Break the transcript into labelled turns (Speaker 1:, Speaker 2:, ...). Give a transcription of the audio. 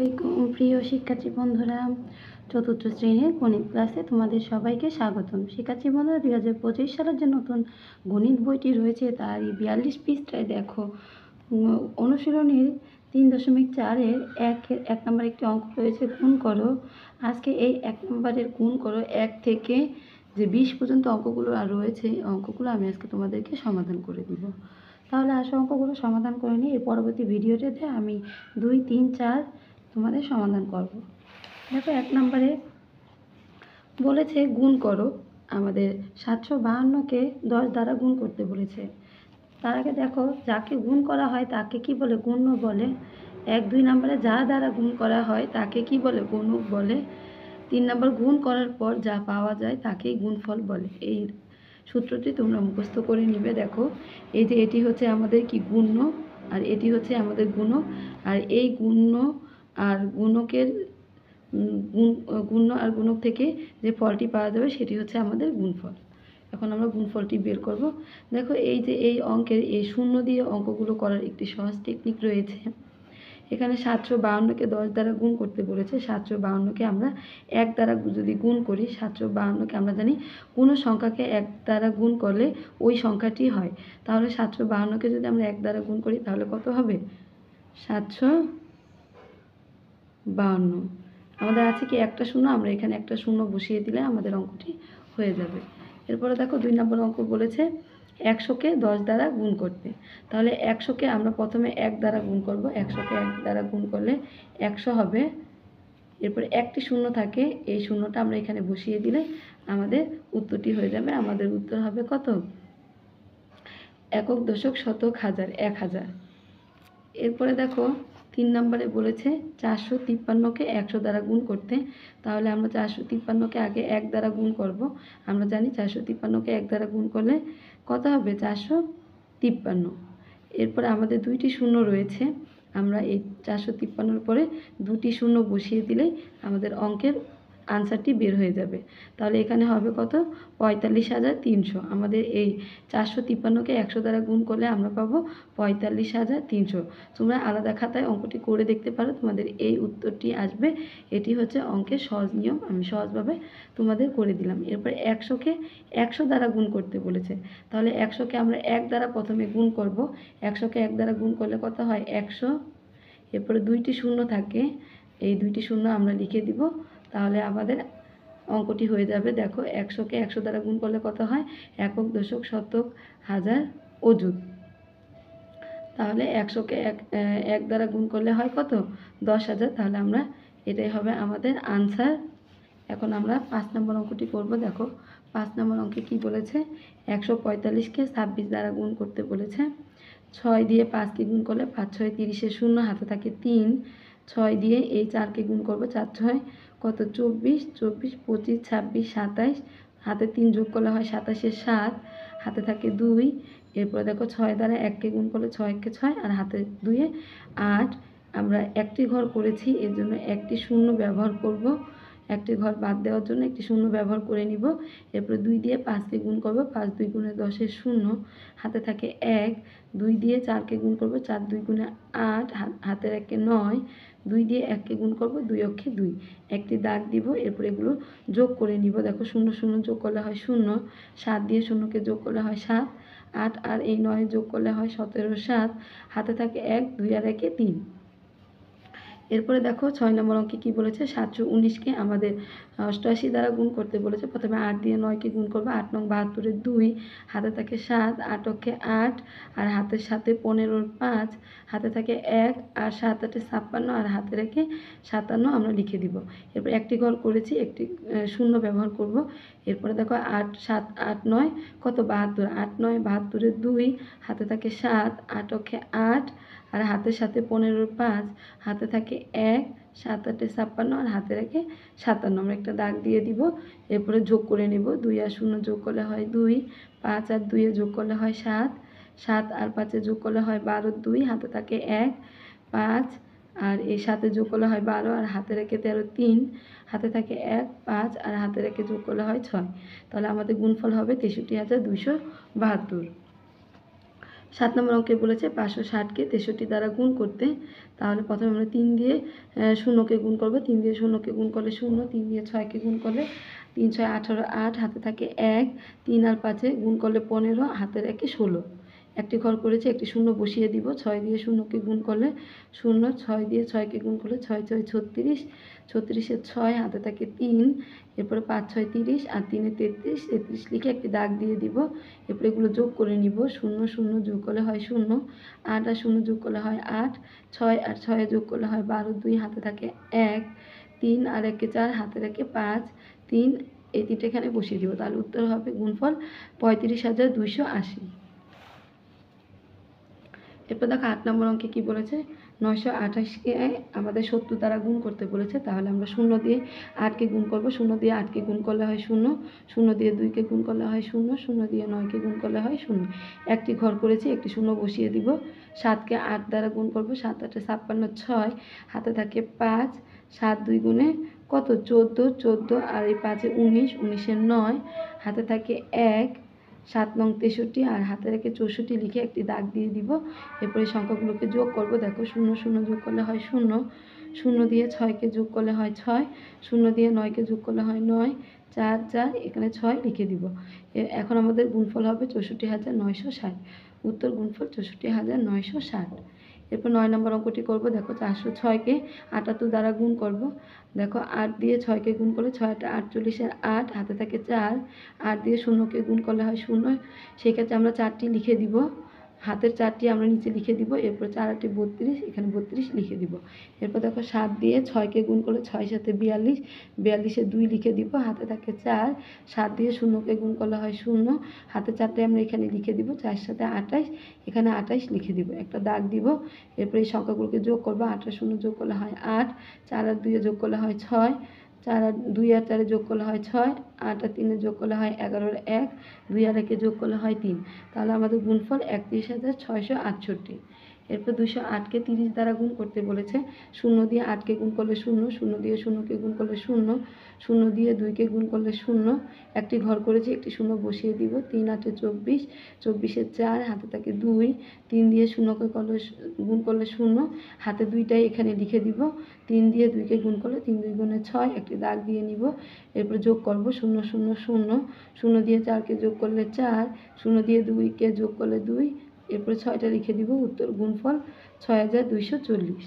Speaker 1: আলাইকুম প্রিয় শিক্ষার্থী বন্ধুরা, চতুর্থ শ্রেণীর গণিত ক্লাসে তোমাদের সবাইকে স্বাগতম। শিক্ষার্থী বন্ধুরা, 2025 সালের যে নতুন গণিত বইটি রয়েছে তারই 42 পৃষ্ঠায় দেখো অনুশীলনীর 3.4-এর এক নম্বর একটি অঙ্ক রয়েছে, গুণ করো। আজকে এই 1 নম্বরের গুণ করো 1 থেকে যে 20 পর্যন্ত অঙ্কগুলো আর রয়েছে, অঙ্কগুলো আমি আজকে তোমাদেরকে সমাধান করে দিব। তাহলে আসো অঙ্কগুলো সমাধান করে নিই। এর পরবর্তী ভিডিওটাতে আমি 2, 3, 4 তোমাদের সমাধান করব। দেখো 1 নম্বরে বলেছে গুণ করো। আমাদের 752কে 10 দ্বারা গুণ করতে বলেছে। তার আগে দেখো যাকে গুণ করা হয় তাকে কি বলে? গুণ্য বলে। 1, 2 নম্বরে যা দ্বারা গুণ করা হয় তাকে কি বলে? গুণক বলে। 3 নম্বর গুণ করার পর যা পাওয়া যায় তাকেই গুণফল বলে। এই সূত্রটি তোমরা মুখস্থ করে নিবে। দেখো এই যে এটি হচ্ছে আমাদের কি? গুণ্য, আর এটি হচ্ছে আমাদের গুণক, আর এই গুণ্য আর গুণকের গুণ্য আর গুণক থেকে যে ফলটি পাওয়া যাবে সেটি হচ্ছে আমাদের গুণফল। এখন আমরা গুণফলটি বের করব। দেখো এই যে এই অঙ্কের এই শূন্য দিয়ে অঙ্কগুলো করার একটি সহজ টেকনিক রয়েছে। এখানে 752কে 10 দ্বারা গুণ করতে বলেছে। 752কে আমরা 1 দ্বারা যদি গুণ করি, 752কে আমরা জানি কোনো সংখ্যাকে 1 দ্বারা গুণ করলে ওই সংখ্যাটি হয়। তাহলে 752কে যদি আমরা 1 দ্বারা গুণ করি তাহলে কত হবে? 752। আমাদের আছে কি একটা শূন্য, আমরা এখানে একটা শূন্য বসিয়ে দিলে আমাদের অঙ্কটি হয়ে যাবে। এরপরে দেখো 2 নম্বর অঙ্ক বলেছে 100কে 10 দ্বারা গুণ করতে। তাহলে 100কে আমরা প্রথমে 1 দ্বারা গুণ করব। 100কে 1 দ্বারা গুণ করলে 100 হবে। এরপরে একটি শূন্য থাকে, এই শূন্যটা আমরা এখানে বসিয়ে দিলে আমাদের উত্তরটি হয়ে যাবে। আমাদের উত্তর হবে কত? একক, দশক, শতক, হাজার, 1000। এরপরে দেখো 3 নম্বরে বলেছে 453কে 100 দ্বারা গুণ করতে। তাহলে আমরা 453কে আগে 1 দ্বারা গুণ করব। আমরা জানি 453কে 1 দ্বারা গুণ করলে কত হবে? 453। এরপরে আমাদের 2টি শূন্য রয়েছে, আমরা এই 453-র পরে 2টি শূন্য বসিয়ে দিলেই আমাদের অঙ্কের আনসারটি বের হয়ে যাবে। তাহলে এখানে হবে কত? 45,300। আমাদের এই 453কে 100 দ্বারা গুণ করলে আমরা পাবো 45,300। তোমরা আলাদা খাতায় অঙ্কটি করে দেখতে পারো, তোমাদের এই উত্তরটি আসবে। এটি হচ্ছে অঙ্কের সহজ নিয়ম, আমি সহজভাবে তোমাদের করে দিলাম। এরপরে 100কে 100 দ্বারা গুণ করতে বলেছে। তাহলে 100কে আমরা 1 দ্বারা প্রথমে গুণ করব। 100কে 1 দ্বারা গুণ করলে কত হয়? 100। এরপরে 2টি শূন্য থাকে, এই 2টি শূন্য আমরা লিখে দিব। তাহলে আমাদের অঙ্কটি হয়ে যাবে। দেখো 100কে 100 দ্বারা গুণ করলে কত হয়? একক, দশক, শতক, হাজার, অযুত। তাহলে 100কে 1 দ্বারা গুণ করলে হয় কত? 10,000। তাহলে আমরা এটাই হবে আমাদের আনসার। এখন আমরা 5 নম্বর অঙ্কটি করব। দেখো 5 নম্বর অঙ্কে কি বলেছে? 145কে 26 দ্বারা গুণ করতে বলেছে। 6 দিয়ে 5কে গুণ করলে 5 6 30-এর শূন্য, হাতে থাকে 3। 6 দিয়ে এই 4কে গুণ করব, 4 6 কত? 24, 24 25 26 27, হাতে 3 যোগ করলে হয় 27-এর 7, হাতে থাকে 2। এরপরে দেখো 6 দ্বারা 1কে গুণ করলে 6 1 6 আর হাতে 2-এ 8। আমরা একটি ঘর করেছি, এর জন্য একটি শূন্য ব্যবহার করব। একটি ঘর বাদ দেওয়ার জন্য একটি শূন্য ব্যবহার করে নিব। এরপরে 2 দিয়ে 5কে গুণ করব, 5 2 গুণে 10-এর শূন্য, হাতে থাকে 1। 2 দিয়ে 4কে গুণ করব, 4 2 গুণে 8, হাতের 1-এ 9। 2 দিয়ে 1কে গুণ করব, 2 অক্ষে 2, একটি দাগ দিব। এরপর এগুলো যোগ করে নিব। দেখো 0 0 যোগ করলে হয় 0, 7 দিয়ে 0কে যোগ করলে হয় 7, 8 আর এই 9 যোগ করলে হয় 17 7, হাতে থাকে 1, 2 আর 1-এ 3। এরপরে দেখো 6 নম্বর অঙ্কে কী বলেছে? 719কে আমাদের 88 দ্বারা গুণ করতে বলেছে। প্রথমে 8 দিয়ে 9কে গুণ করবো। 8 নং 72-এর 2, হাতে থাকে 7, 8 অক্ষে 8 আর হাতের সাথে 15-র 5, হাতে থাকে 1 আর 7 8 56 আর হাতে রেখে 57 আমরা লিখে দিব। এরপর একটি ঘর করেছি, একটি শূন্য ব্যবহার করব। এরপরে দেখো 8 7 8 9 কত? 72, 8 9 72-এর 2, হাতে থাকে 7, 8 অক্ষে 8 আর হাতের সাথে 15-র 5, হাতে থাকে 1, 7 8 56 আর হাতে রেখে 57, আমরা একটা দাগ দিয়ে দিব। এরপরে যোগ করে নেব। 2 আর 0 যোগ করলে হয় 2, 5 আর 2-এ যোগ করলে হয় 7, 7 আর 5-এ যোগ করলে হয় 12, 2 হাতে থাকে 1, 5 আর এই 7-এ যোগ করলে হয় 12 আর হাতে রেখে 13, 3 হাতে থাকে 1, 5 আর হাতে রেখে যোগ করলে হয় 6। তাহলে আমাদের গুণফল হবে 63,272। 7 নম্বর অঙ্কে বলেছে 560কে 63 দ্বারা গুণ করতে। তাহলে প্রথমে আমরা 3 দিয়ে শূন্যকে গুণ করব। 3 দিয়ে শূন্যকে গুণ করলে 0, 3 দিয়ে 6কে গুণ করলে 3 6 18, 8 হাতে থাকে 1, 3 আর 5-এ গুণ করলে 15, হাতের 1-এ 16। একটি ঘর করেছে, একটি শূন্য বসিয়ে দিব। 6 দিয়ে শূন্যকে গুণ করলে 0, 6 দিয়ে 6কে গুণ করলে 6 6 36, 36-এ 6 হাতে থাকে 3, এরপরে 5 6 30 আর 3-এ 33, 33 লিখে একটি দাগ দিয়ে দিব। এরপরে এগুলো যোগ করে নিব। 0 0 যোগ করলে হয় 0, 8 আর 0 যোগ করলে হয় 8, 6 আর 6 যোগ করলে হয় 12, 2 হাতে থাকে 1, 3 আর 1-এ 4, হাতের 1-এ 5, 3 এই 3টা এখানে বসিয়ে দিব। তাহলে উত্তর হবে গুণফল 35,280। এরপর দেখো 8 নম্বর অঙ্কে কী বলেছে, 928কে আমাদের 70 দ্বারা গুণ করতে বলেছে। তাহলে আমরা 0 দিয়ে 8কে গুণ করব। 0 দিয়ে 8কে গুণ করলে হয় 0, 0 দিয়ে 2কে গুণ করলে হয় 0, 0 দিয়ে 9কে গুণ করলে হয় 0। একটি ঘর করেছি, একটি 0 বসিয়ে দিব। 7কে 8 দ্বারা গুণ করব। 7 8 56, 6 হাতে থাকে 5, 7 2 গুণে কত 14, 14 আর এই 5-এ 19, 19-এ 9 হাতে থাকে 1, 7 নং 63 আর হাতে রেখে 64 লিখে একটি দাগ দিয়ে দিব। এরপরে সংখ্যাগুলোকে যোগ করব। দেখো 0 0 যোগ করলে হয় 0, 0 দিয়ে 6কে যোগ করলে হয় 6, 0 দিয়ে 9কে যোগ করলে হয় 9, 4 4 এখানে 6 লিখে দিব। এখন আমাদের গুণফল হবে 64,960। উত্তর গুণফল 64,960। এরপর 9 নম্বর অঙ্কটি করব। দেখো 406কে 78 দ্বারা গুণ করব। দেখো 8 দিয়ে 6কে গুণ করলে 6 8 48-এর 8 হাতে থাকে 4, 8 দিয়ে 0কে গুণ করলে হয় 0, সেক্ষেত্রে আমরা 4টি লিখে দিব। হাতের 4টি আমরা নিচে লিখে দিব। এরপর 4 8 32, এখানে 32 লিখে দিব। এরপর দেখো 7 দিয়ে 6কে গুণ করলে 6 7 42, 42-এ 2 লিখে দিব। হাতে থাকে 4, 7 দিয়ে 0কে গুণ করলে হয় 0, হাতে 4টাই আমরা এখানে লিখে দিব। 4 7 28, এখানে 28 লিখে দিব, একটা দাগ দিব। এরপর এই সংখ্যাগুলোকে যোগ করবো। 8 আর 0 যোগ করলে হয় 8, 4 আর 2-এ যোগ করলে হয় 6, 4 আর 2 আর 4-এ যোগ করলে হয় 6, 8 আর 3-এ যোগ করলে হয় 11 আর 1, 2 আর 1-এ যোগ করলে হয় 3। তাহলে আমাদের গুণফল 31,668। এরপর 208কে 30 দ্বারা গুণ করতে বলেছে। 0 দিয়ে 8কে গুণ করলে 0, 0 দিয়ে 0কে গুণ করলে 0, 0 দিয়ে 2কে গুণ করলে 0, একটি ঘর করেছি, একটি 0 বসিয়ে দিব। 3 8 24, 24-এ 4 হাতে থাকে 2, 3 দিয়ে 0কে গুণ করলে 0, হাতে 2টাই এখানে লিখে দিব। 3 দিয়ে 2কে গুণ করলে 3 2 গুণে 6, একটি দাগ দিয়ে নিব। এরপর যোগ করব। 0 0 0, 0 দিয়ে 4কে যোগ করলে 4, 0 দিয়ে 2কে যোগ করলে 2, এরপরে 6টা লিখে দিব। উত্তর গুণফল 6,240।